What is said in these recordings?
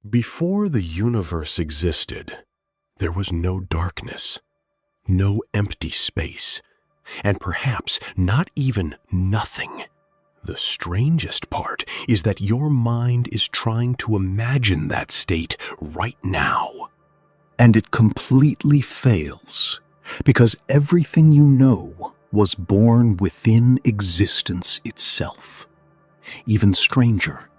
Before the universe existed, there was no darkness, no empty space, and perhaps not even nothing. The strangest part is that your mind is trying to imagine that state right now. And it completely fails, because everything you know was born within existence itself. Even stranger,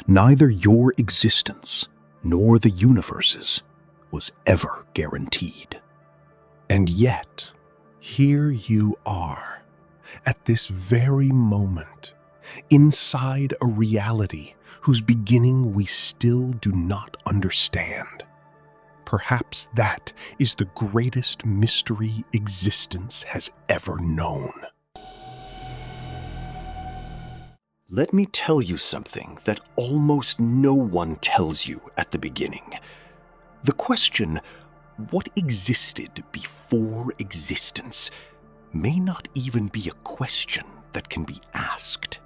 neither your existence nor the universe's was ever guaranteed. And yet, here you are, at this very moment, inside a reality whose beginning we still do not understand. Perhaps that is the greatest mystery existence has ever known. Let me tell you something that almost no one tells you at the beginning. The question, what existed before existence, may not even be a question that can be asked.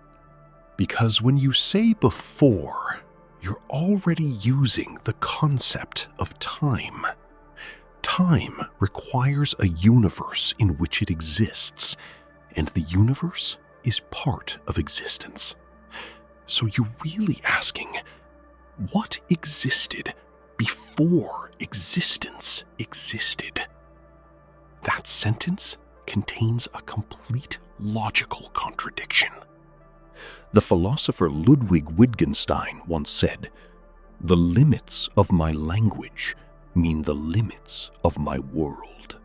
Because when you say before, you're already using the concept of time. Time requires a universe in which it exists, and the universe is part of existence. So you're really asking, what existed before existence existed? That sentence contains a complete logical contradiction. The philosopher Ludwig Wittgenstein once said, "The limits of my language mean the limits of my world."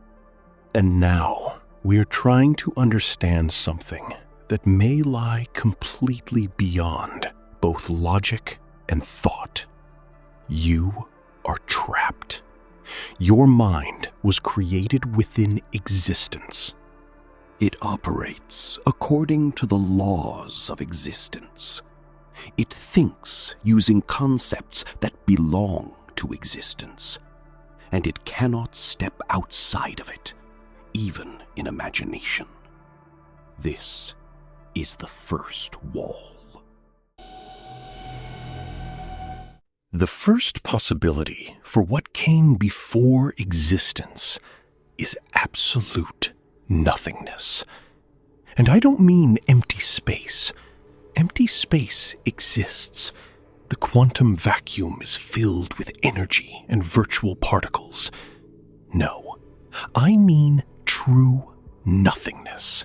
And now we are trying to understand something that may lie completely beyond both logic and thought. You are trapped. Your mind was created within existence. It operates according to the laws of existence. It thinks using concepts that belong to existence, and it cannot step outside of it, even in imagination. This is the first wall. The first possibility for what came before existence is absolute nothingness. And I don't mean empty space. Empty space exists. The quantum vacuum is filled with energy and virtual particles. No, I mean true nothingness.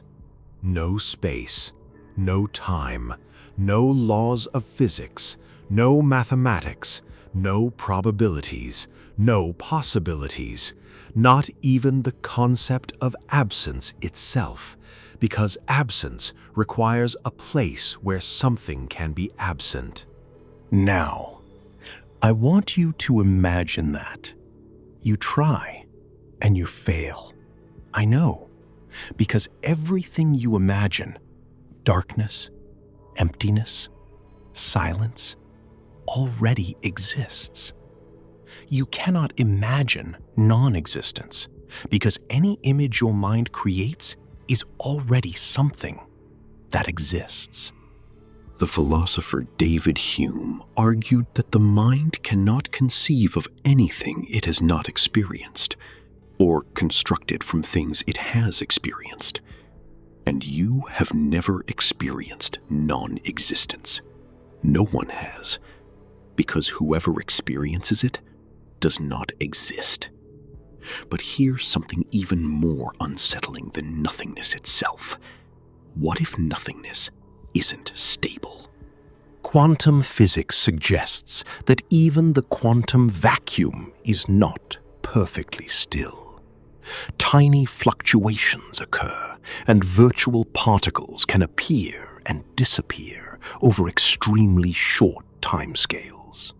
No space, no time, no laws of physics, no mathematics, no probabilities, no possibilities, not even the concept of absence itself, because absence requires a place where something can be absent. Now, I want you to imagine that. You try, and you fail. I know, because everything you imagine, darkness, emptiness, silence, already exists. You cannot imagine non-existence, because any image your mind creates is already something that exists. The philosopher David Hume argued that the mind cannot conceive of anything it has not experienced, or constructed from things it has experienced. And you have never experienced non-existence. No one has, because whoever experiences it does not exist. But here's something even more unsettling than nothingness itself. What if nothingness isn't stable? Quantum physics suggests that even the quantum vacuum is not perfectly still. Tiny fluctuations occur, and virtual particles can appear and disappear over extremely short timescales.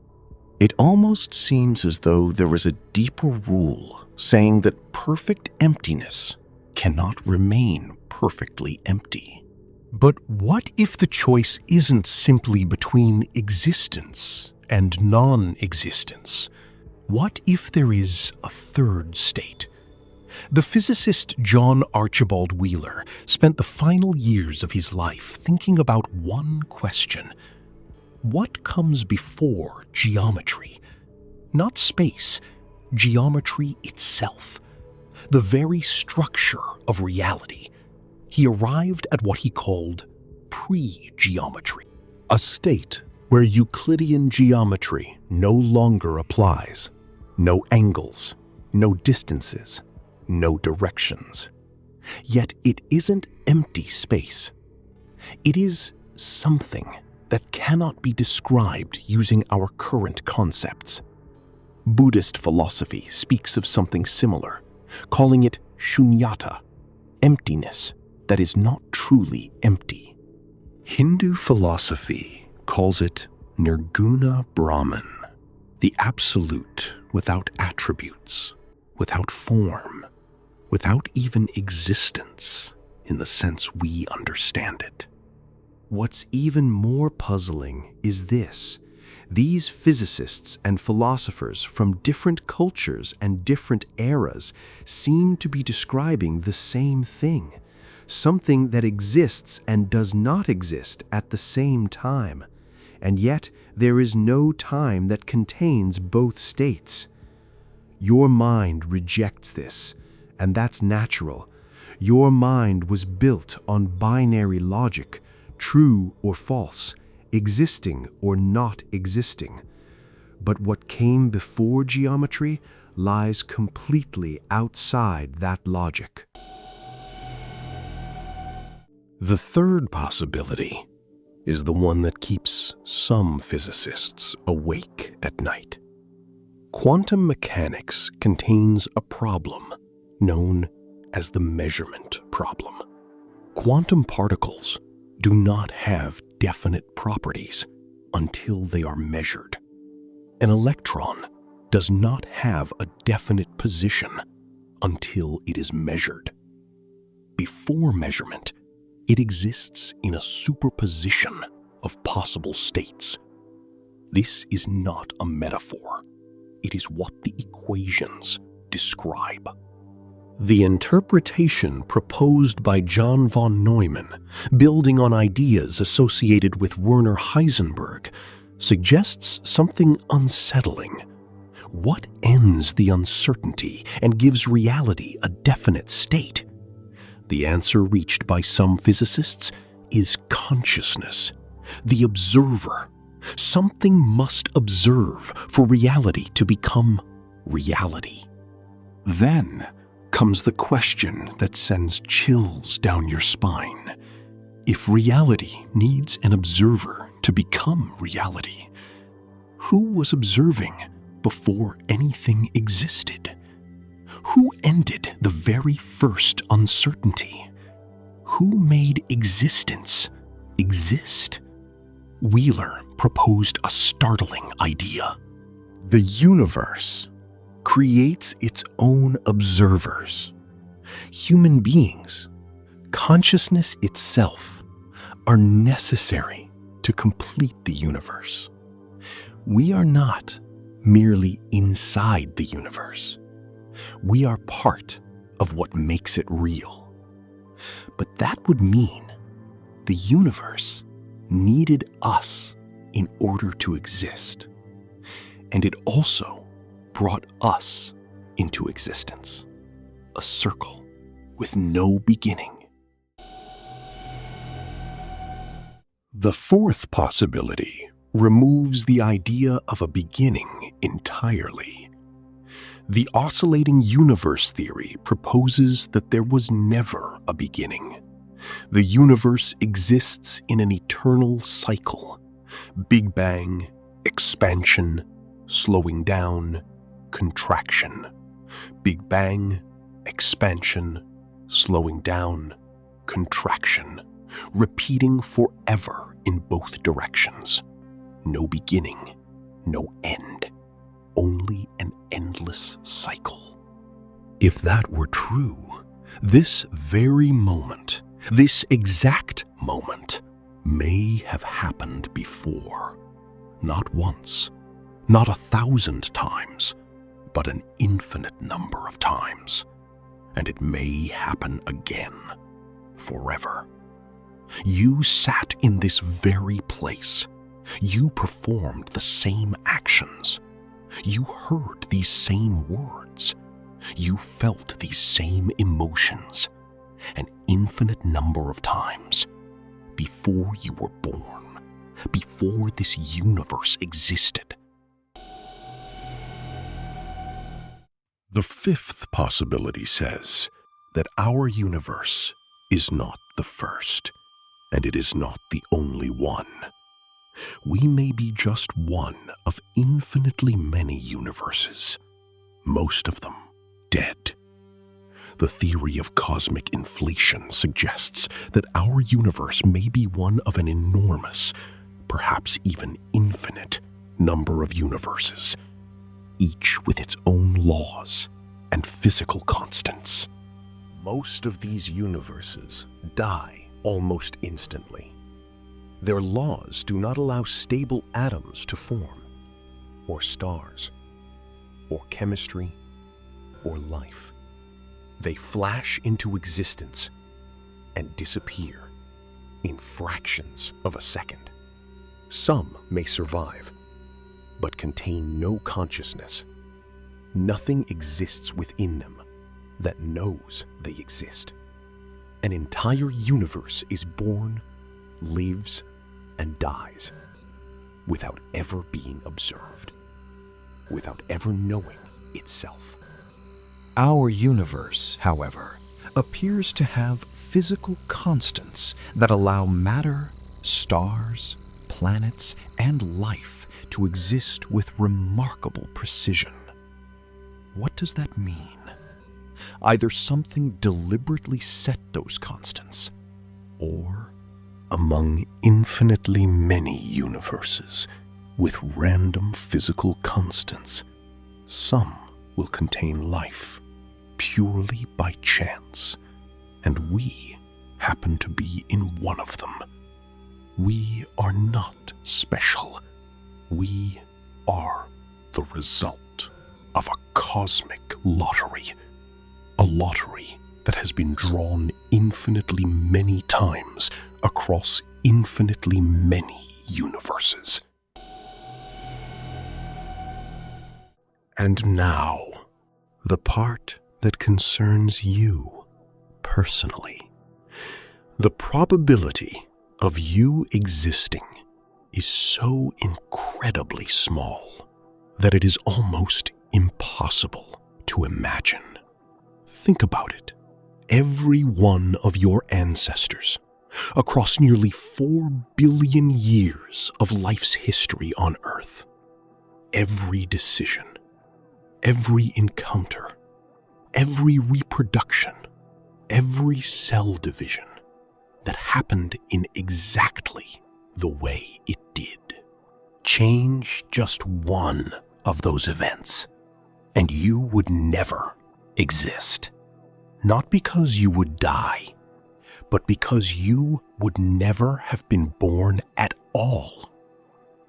It almost seems as though there is a deeper rule saying that perfect emptiness cannot remain perfectly empty. But what if the choice isn't simply between existence and non-existence? What if there is a third state? The physicist John Archibald Wheeler spent the final years of his life thinking about one question. What comes before geometry, not space, geometry itself, the very structure of reality. He arrived at what he called pre-geometry, a state where Euclidean geometry no longer applies. No angles, no distances, no directions. Yet it isn't empty space. It is something that cannot be described using our current concepts. Buddhist philosophy speaks of something similar, calling it shunyata, emptiness that is not truly empty. Hindu philosophy calls it nirguna Brahman, the absolute without attributes, without form, without even existence in the sense we understand it. What's even more puzzling is this. These physicists and philosophers from different cultures and different eras seem to be describing the same thing, something that exists and does not exist at the same time. And yet, there is no time that contains both states. Your mind rejects this, and that's natural. Your mind was built on binary logic, true or false, existing or not existing. But what came before geometry lies completely outside that logic. The third possibility is the one that keeps some physicists awake at night. Quantum mechanics contains a problem known as the measurement problem. Quantum particles do not have definite properties until they are measured. An electron does not have a definite position until it is measured. Before measurement, it exists in a superposition of possible states. This is not a metaphor. It is what the equations describe. The interpretation proposed by John von Neumann, building on ideas associated with Werner Heisenberg, suggests something unsettling. What ends the uncertainty and gives reality a definite state? The answer reached by some physicists is consciousness, the observer. Something must observe for reality to become reality. Then comes the question that sends chills down your spine. If reality needs an observer to become reality, who was observing before anything existed? Who ended the very first uncertainty? Who made existence exist? Wheeler proposed a startling idea. The universe creates its own observers. Human beings, consciousness itself, are necessary to complete the universe. We are not merely inside the universe. We are part of what makes it real. But that would mean the universe needed us in order to exist. And it also brought us into existence, a circle with no beginning. The fourth possibility removes the idea of a beginning entirely. The oscillating universe theory proposes that there was never a beginning. The universe exists in an eternal cycle. Bigbang, expansion, slowing down, contraction. Bigbang, expansion, slowing down, contraction, repeating forever in both directions. No beginning, no end, only an endless cycle. If that were true, this very moment, this exact moment, may have happened before. Not once, not 1,000 times, but an infinite number of times. And it may happen again, forever. You sat in this very place. You performed the same actions. You heard these same words. You felt these same emotions an infinite number of times before you were born, before this universe existed. The fifth possibility says that our universe is not the first, and it is not the only one. We may be just one of infinitely many universes, most of them dead. The theory of cosmic inflation suggests that our universe may be one of an enormous, perhaps even infinite, number of universes, each with its own laws and physical constants. Most of these universes die almost instantly. Their laws do not allow stable atoms to form, or stars, or chemistry, or life. They flash into existence and disappear in fractions of a second. Some may survive, but contain no consciousness. Nothing exists within them that knows they exist. An entire universe is born, lives, and dies without ever being observed, without ever knowing itself. Our universe, however, appears to have physical constants that allow matter, stars, planets, and life to exist with remarkable precision. What does that mean? Either something deliberately set those constants, or among infinitely many universes with random physical constants, some will contain life purely by chance, and we happen to be in one of them. We are not special. We are the result of a cosmic lottery, a lottery that has been drawn infinitely many times across infinitely many universes. And now, the part that concerns you personally. The probability of you existing is so incredibly small that it is almost impossible to imagine. Think about it. Every one of your ancestors, across nearly 4 billion years of life's history on Earth, every decision, every encounter, every reproduction, every cell division that happened in exactly the way it did. Change just one of those events, and you would never exist. Not because you would die, but because you would never have been born at all.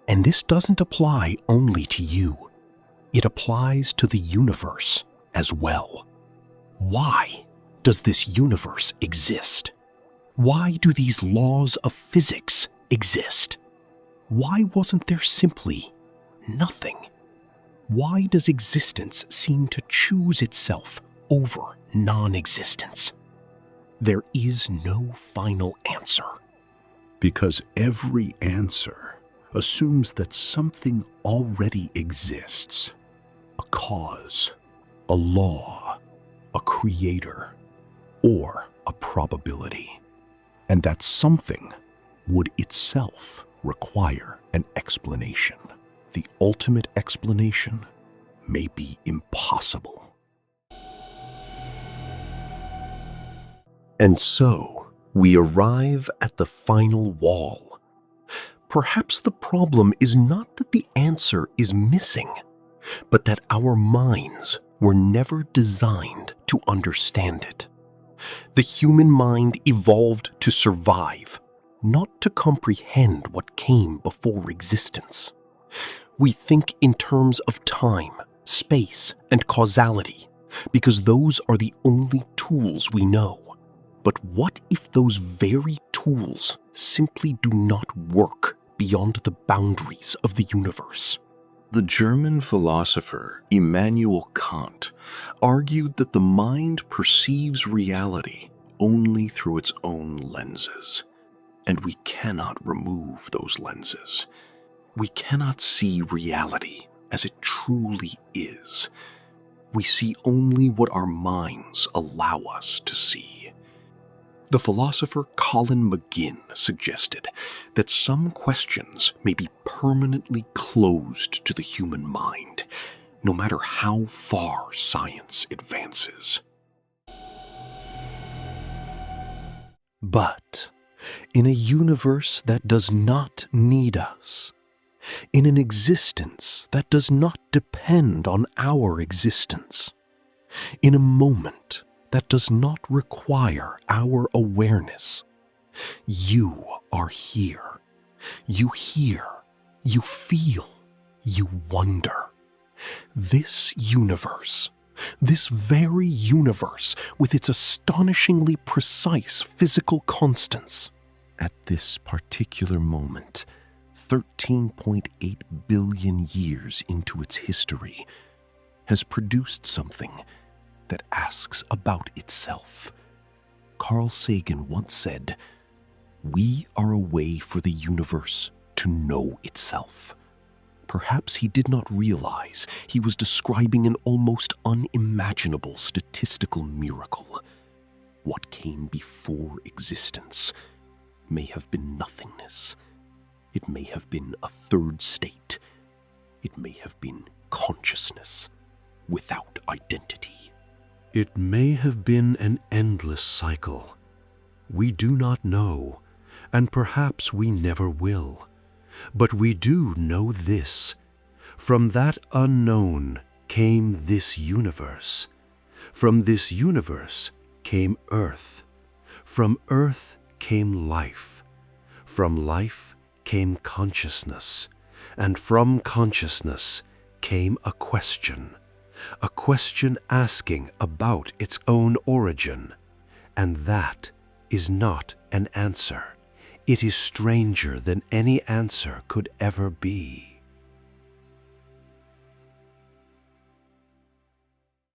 And this doesn't apply only to you. It applies to the universe as well. Why does this universe exist? Why do these laws of physics exist? Why wasn't there simply nothing? Why does existence seem to choose itself over non-existence? There is no final answer. Because every answer assumes that something already exists. A cause, a law, a creator, or a probability. And that something would itself require an explanation. The ultimate explanation may be impossible. And so, we arrive at the final wall. Perhaps the problem is not that the answer is missing, but that our minds were never designed to understand it. The human mind evolved to survive, not to comprehend what came before existence. We think in terms of time, space, and causality, because those are the only tools we know. But what if those very tools simply do not work beyond the boundaries of the universe? The German philosopher Immanuel Kant argued that the mind perceives reality only through its own lenses, and we cannot remove those lenses. We cannot see reality as it truly is. We see only what our minds allow us to see. The philosopher Colin McGinn suggested that some questions may be permanently closed to the human mind, no matter how far science advances. But in a universe that does not need us, in an existence that does not depend on our existence, in a moment that does not require our awareness, you are here. You hear, you feel, you wonder. This universe, this very universe with its astonishingly precise physical constants, at this particular moment, 13.8 billion years into its history, has produced something that asks about itself. Carl Sagan once said, "We are a way for the universe to know itself." Perhaps he did not realize he was describing an almost unimaginable statistical miracle. What came before existence may have been nothingness. It may have been a third state. It may have been consciousness without identity. It may have been an endless cycle. We do not know, and perhaps we never will. But we do know this. From that unknown came this universe. From this universe came Earth. From Earth came life. From life came consciousness. And from consciousness came a question asking about its own origin. And that is not an answer. It is stranger than any answer could ever be.